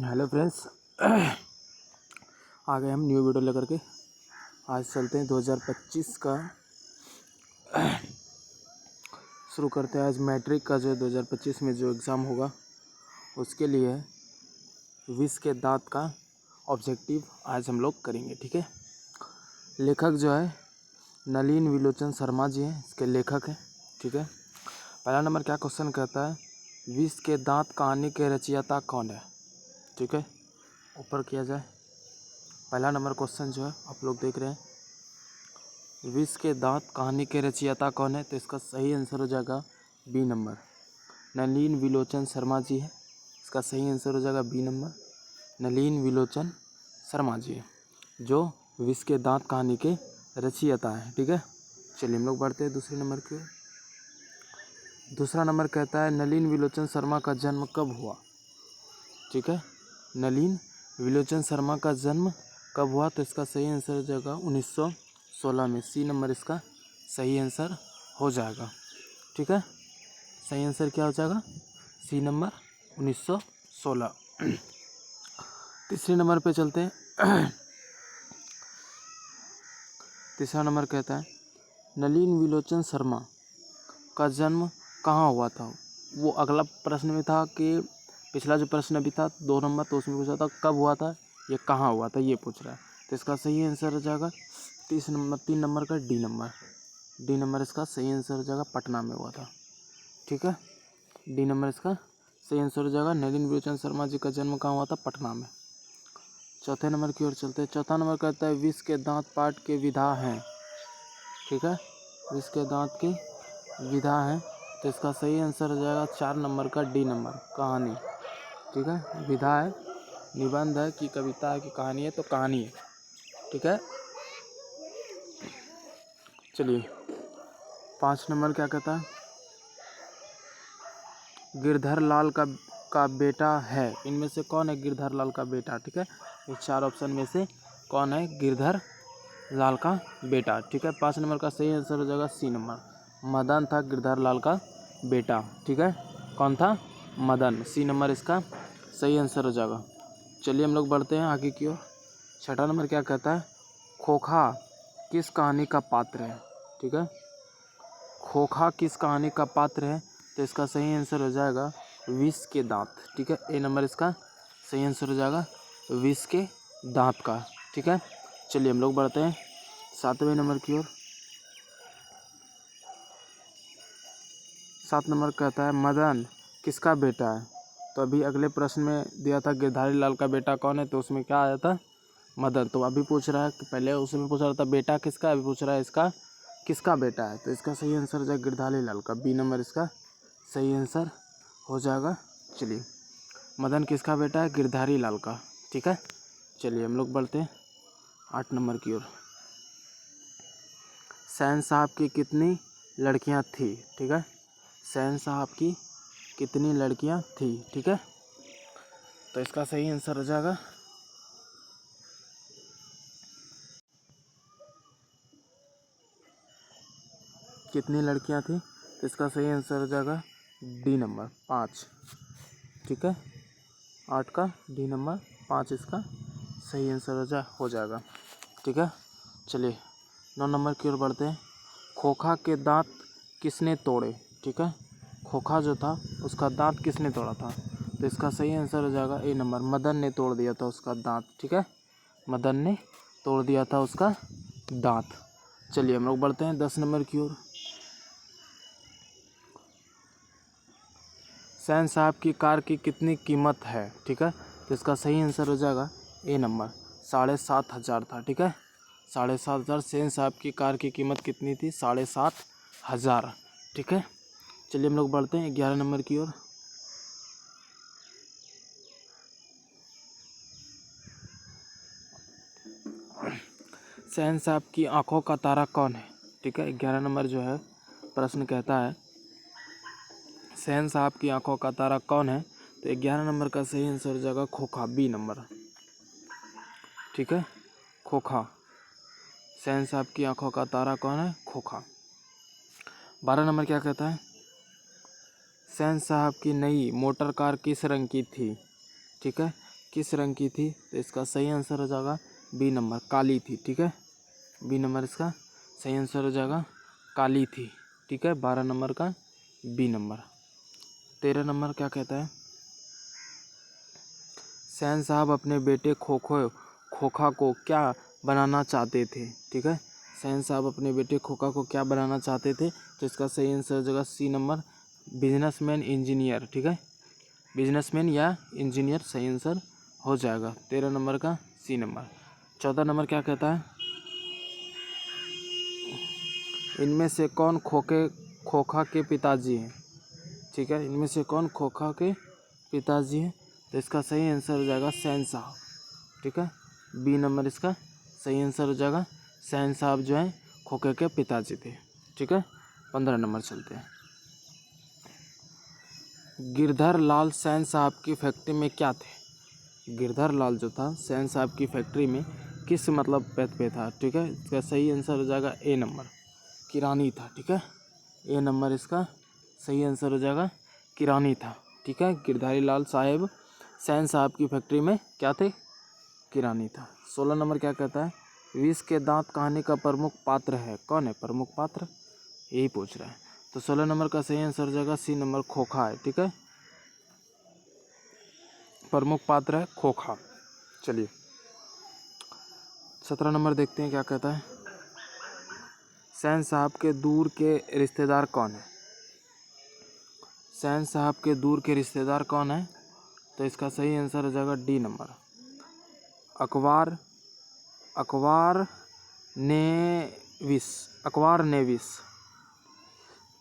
Hello friends, आ गए हम new video लेकर के। आज चलते हैं 2025 का शुरू करते हैं। आज मैट्रिक का जो 2025 में जो एग्ज़ाम होगा उसके लिए 20 के दांत का ऑब्जेक्टिव आज हम लोग करेंगे। ठीक है, लेखक जो है नलिन विलोचन शर्मा जी हैं, इसके लेखक हैं। ठीक है, पहला नंबर क्या क्वेश्चन कहता है, 20 के दांत कहानी के रचयिता कौन है। ठीक है, ऊपर किया जाए। पहला नंबर क्वेश्चन जो है आप लोग देख रहे हैं, 20 के दांत कहानी के रचयिता कौन है, तो इसका सही आंसर हो जाएगा बी नंबर, नलिन विलोचन शर्मा जी है। इसका सही आंसर हो जाएगा बी नंबर, नलिन विलोचन शर्मा जी है, जो 20 के दांत कहानी के रचयिता हैं। ठीक है, चलिए हम लोग बढ़ते हैं दूसरे नंबर की ओर। दूसरा नंबर कहता है, नलिन विलोचन शर्मा का जन्म कब हुआ। ठीक है, नलिन विलोचन शर्मा का जन्म कब हुआ, तो इसका सही आंसर हो जाएगा 1916 में। सी नंबर इसका सही आंसर हो जाएगा। ठीक है, सही आंसर क्या हो जाएगा, सी नंबर 1916। तीसरे नंबर पे चलते हैं। तीसरा नंबर कहता है, नलिन विलोचन शर्मा का जन्म कहाँ हुआ था। वो अगला प्रश्न में था कि पिछला जो प्रश्न अभी था 2 नंबर, तो उसमें पूछा था कब हुआ था, ये कहाँ हुआ था, ये पूछ रहा है। तो इसका सही आंसर हो जाएगा 3 नंबर का डी नंबर। डी नंबर इसका सही आंसर हो जाएगा, पटना में हुआ था। ठीक है, डी नंबर इसका सही आंसर हो जाएगा। नलिन विलोचन शर्मा जी का जन्म कहाँ हुआ था, पटना में। चौथे नंबर की ओर चलते हैं। चौथा नंबर कहता है, 20 के दांत पाठ के विधा हैं। ठीक है, 20 के दांत की विधा है, तो इसका सही आंसर हो जाएगा 4 नंबर का डी नंबर, कहानी। ठीक है, विधा है, निबंध है कि कविता है कि कहानी है, तो कहानी है। ठीक है, चलिए 5 नंबर क्या कहता है, गिरधर लाल का बेटा है। इनमें से कौन है गिरधर लाल का बेटा। ठीक है, इस 4 ऑप्शन में से कौन है गिरधर लाल का बेटा। ठीक है, 5 नंबर का सही आंसर हो जाएगा सी नंबर, मदन था गिरधर लाल का बेटा। ठीक है, कौन था, मदन। सी नंबर इसका सही आंसर हो जाएगा। चलिए हम लोग बढ़ते हैं आगे की ओर। छठा नंबर क्या कहता है, खोखा किस कहानी का पात्र है। ठीक है, खोखा किस कहानी का पात्र है, तो इसका सही आंसर हो जाएगा 20 के दांत। ठीक है, ए नंबर इसका सही आंसर हो जाएगा 20 के दांत का। ठीक है, चलिए हम लोग बढ़ते हैं 7वें नंबर की ओर। 7 नंबर कहता है, मदन किसका बेटा है। तो अभी अगले प्रश्न में दिया था गिरधारी लाल का बेटा कौन है, तो उसमें क्या आया था, मदन। तो अभी पूछ रहा है कि पहले उसमें पूछ रहा था बेटा किसका, अभी पूछ रहा है इसका किसका बेटा है। तो इसका सही आंसर हो जाएगा गिरधारी लाल का, बी नंबर इसका सही आंसर हो जाएगा। चलिए, मदन किसका बेटा है, गिरधारी लाल का। ठीक है, चलिए हम लोग बढ़ते हैं 8 नंबर की ओर। सैन साहब की कितनी लड़कियां थी। ठीक है, सैन साहब की कितनी लड़कियां थी। ठीक है, तो इसका सही आंसर हो जाएगा कितनी लड़कियां थी, तो इसका सही आंसर हो जाएगा डी नंबर 5। ठीक है, 8 का डी नंबर 5 इसका सही आंसर हो जाएगा। ठीक है, चलिए 9 नंबर की ओर बढ़ते हैं। खोखा के दांत किसने तोड़े। ठीक है, खोखा जो था उसका दांत किसने तोड़ा था, तो इसका सही आंसर हो जाएगा ए नंबर, मदन ने तोड़ दिया था उसका दांत। ठीक है, मदन ने तोड़ दिया था उसका दांत। चलिए हम लोग बढ़ते हैं 10 नंबर की ओर। सैन साहब की कार की कितनी कीमत है। ठीक है, तो इसका सही आंसर हो जाएगा ए नंबर, 7,500 था। ठीक है, 7,500 सैन साहब की कार की कीमत कितनी थी, 7,500। ठीक है, चलिए हम लोग बढ़ते हैं 11 नंबर की ओर। सैन साहब की आंखों का तारा कौन है। ठीक है, 11 नंबर जो है प्रश्न कहता है, सैन साहब की आंखों का तारा कौन है, तो 11 नंबर का सही आंसर हो जाएगा खोखा, बी नंबर। ठीक है, खोखा, सैन साहब की आंखों का तारा कौन है, खोखा। 12 नंबर क्या कहता है, सैन साहब की नई मोटर कार किस रंग की थी। ठीक है, किस रंग की थी? तो इसका सही आंसर हो जाएगा बी नंबर, काली थी। ठीक है, बी नंबर इसका सही आंसर हो जाएगा, काली थी। ठीक है, 12 नंबर का बी नंबर। 13 नंबर क्या कहता है? सैन साहब अपने बेटे खोखा को क्या बनाना चाहते थे? ठीक है, सैन साहब अपने बेटे खोखा को क्या बनाना चाहते थे? तो इसका सही आंसर हो जाएगा सी नंबर, बिजनेसमैन इंजीनियर। ठीक है, बिजनेसमैन या इंजीनियर सही आंसर हो जाएगा 13 नंबर का सी नंबर। 14 नंबर क्या कहता है? इनमें से कौन खोखा के पिताजी हैं? ठीक है, इनमें से कौन खोखा के पिताजी हैं? तो इसका सही आंसर हो जाएगा सैन साहब। ठीक है, बी नंबर इसका सही आंसर हो जाएगा, सैन साहब जो है खोखे के पिताजी थे। ठीक है, 15 नंबर चलते हैं। गिरधर लाल सैन साहब की फैक्ट्री में क्या थे? गिरधर लाल जो था सैन साहब की फैक्ट्री में किस मतलब पद पे था? ठीक है, इसका सही आंसर हो जाएगा ए नंबर, किरानी था। ठीक है, ए नंबर इसका सही आंसर हो जाएगा, किरानी था। ठीक है, गिरधारी लाल साहेब सैन साहब की फैक्ट्री में क्या थे? किरानी था। 16 नंबर क्या कहता है? विष के दांत कहानी का प्रमुख पात्र है। कौन है प्रमुख पात्र? यही पूछ रहा है। तो 16 नंबर का सही आंसर हो जाएगा सी नंबर, खोखा है। ठीक है, प्रमुख पात्र है खोखा। चलिए 17 नंबर देखते हैं क्या कहता है? सैन साहब के दूर के रिश्तेदार कौन है? सैन साहब के दूर के रिश्तेदार कौन है? तो इसका सही आंसर हो जाएगा डी नंबर, अकबर नेविस।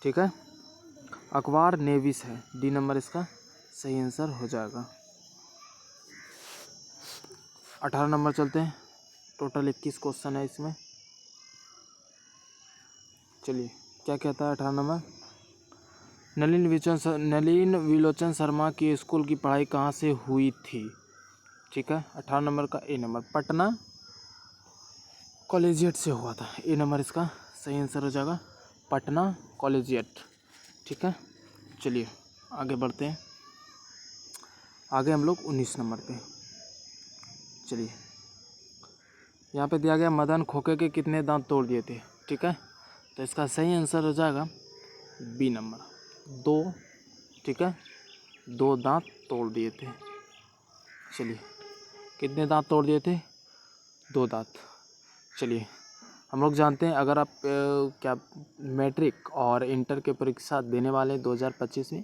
ठीक है, अकबर नेविस है, डी नंबर इसका सही आंसर हो जाएगा। 18 नंबर चलते हैं, टोटल 21 क्वेश्चन है इसमें। चलिए क्या कहता है 18 नंबर? नलिन विलोचन शर्मा की स्कूल की पढ़ाई कहाँ से हुई थी? ठीक है, 18 नंबर का ए नंबर, पटना कॉलेजिएट से हुआ था। ए नंबर इसका सही आंसर हो जाएगा, पटना कॉलेजिएट। ठीक है, चलिए आगे बढ़ते हैं। आगे हम लोग 19 नंबर पे। चलिए यहाँ पे दिया गया मदन खोखे के कितने दांत तोड़ दिए थे? ठीक है, तो इसका सही आंसर हो जाएगा बी नंबर, 2। ठीक है, 2 दांत तोड़ दिए थे। चलिए कितने दांत तोड़ दिए थे? 2 दांत। चलिए हम लोग जानते हैं, अगर आप क्या मैट्रिक और इंटर के परीक्षा देने वाले 2025 में,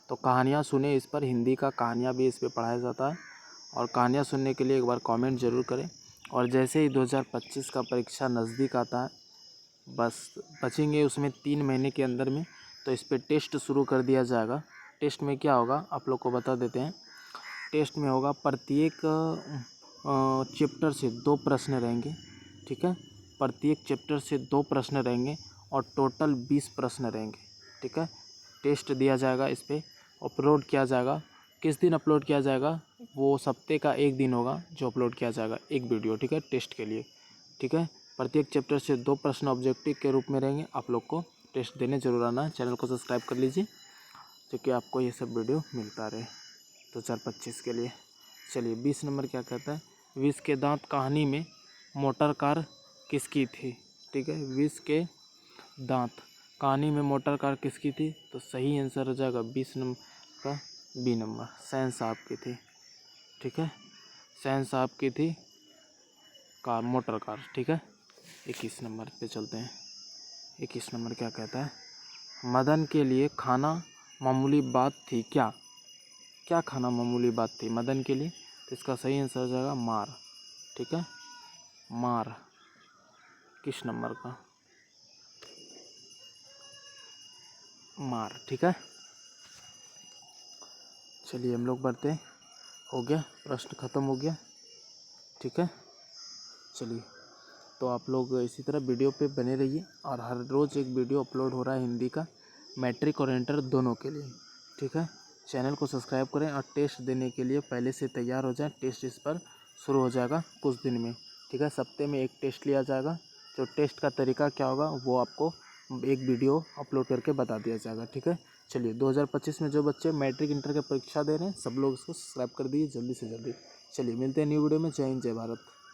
तो कहानियाँ सुने इस पर, हिंदी का कहानियाँ भी इस पर पढ़ाया जाता है। और कहानियाँ सुनने के लिए एक बार कमेंट ज़रूर करें। और जैसे ही 2025 का परीक्षा नज़दीक आता है, बस बचेंगे उसमें 3 महीने के अंदर में, तो इस पर टेस्ट शुरू कर दिया जाएगा। टेस्ट में क्या होगा आप लोग को बता देते हैं। टेस्ट में होगा प्रत्येक चैप्टर से 2 प्रश्न रहेंगे। ठीक है, प्रत्येक चैप्टर से 2 प्रश्न रहेंगे और टोटल 20 प्रश्न रहेंगे। ठीक है, टेस्ट दिया जाएगा, इस पर अपलोड किया जाएगा। किस दिन अपलोड किया जाएगा? वो हफ्ते का एक दिन होगा जो अपलोड किया जाएगा एक वीडियो। ठीक है, टेस्ट के लिए। ठीक है, प्रत्येक चैप्टर से 2 प्रश्न ऑब्जेक्टिव के रूप में रहेंगे। आप लोग को टेस्ट देने जरूर आना है। चैनल को सब्सक्राइब कर लीजिए ताकि आपको ये सब वीडियो मिलता रहे 2025 के लिए। चलिए 20 नंबर क्या कहता है? विष के दांत कहानी में मोटर कार किसकी थी? ठीक है, विष के दांत कहानी में मोटर कार किसकी थी? तो सही आंसर हो जाएगा 20 नंबर का बी नंबर, सैन साहब की थी। ठीक है, सैन साहब की थी कार, मोटर कार। ठीक है, 21 नंबर पे चलते हैं। 21 नंबर क्या कहता है? मदन के लिए खाना मामूली बात थी क्या? क्या खाना मामूली बात थी मदन के लिए? तो इसका सही आंसर हो जाएगा मार। ठीक है, मार। किस नंबर का? मार। ठीक है, चलिए हम लोग बढ़ते हैं। हो गया, प्रश्न ख़त्म हो गया। ठीक है, चलिए तो आप लोग इसी तरह वीडियो पे बने रहिए, और हर रोज़ एक वीडियो अपलोड हो रहा है हिंदी का, मैट्रिक और इंटर दोनों के लिए। ठीक है, चैनल को सब्सक्राइब करें और टेस्ट देने के लिए पहले से तैयार हो जाएं। टेस्ट इस पर शुरू हो जाएगा कुछ दिन में। ठीक है, हफ्ते में एक टेस्ट लिया जाएगा। जो टेस्ट का तरीका क्या होगा वो आपको एक वीडियो अपलोड करके बता दिया जाएगा। ठीक है, चलिए 2025 में जो बच्चे मैट्रिक इंटर के परीक्षा दे रहे हैं सब लोग इसको सब्सक्राइब कर दीजिए जल्दी से जल्दी। चलिए मिलते हैं न्यू वीडियो में। जय हिंद जय भारत।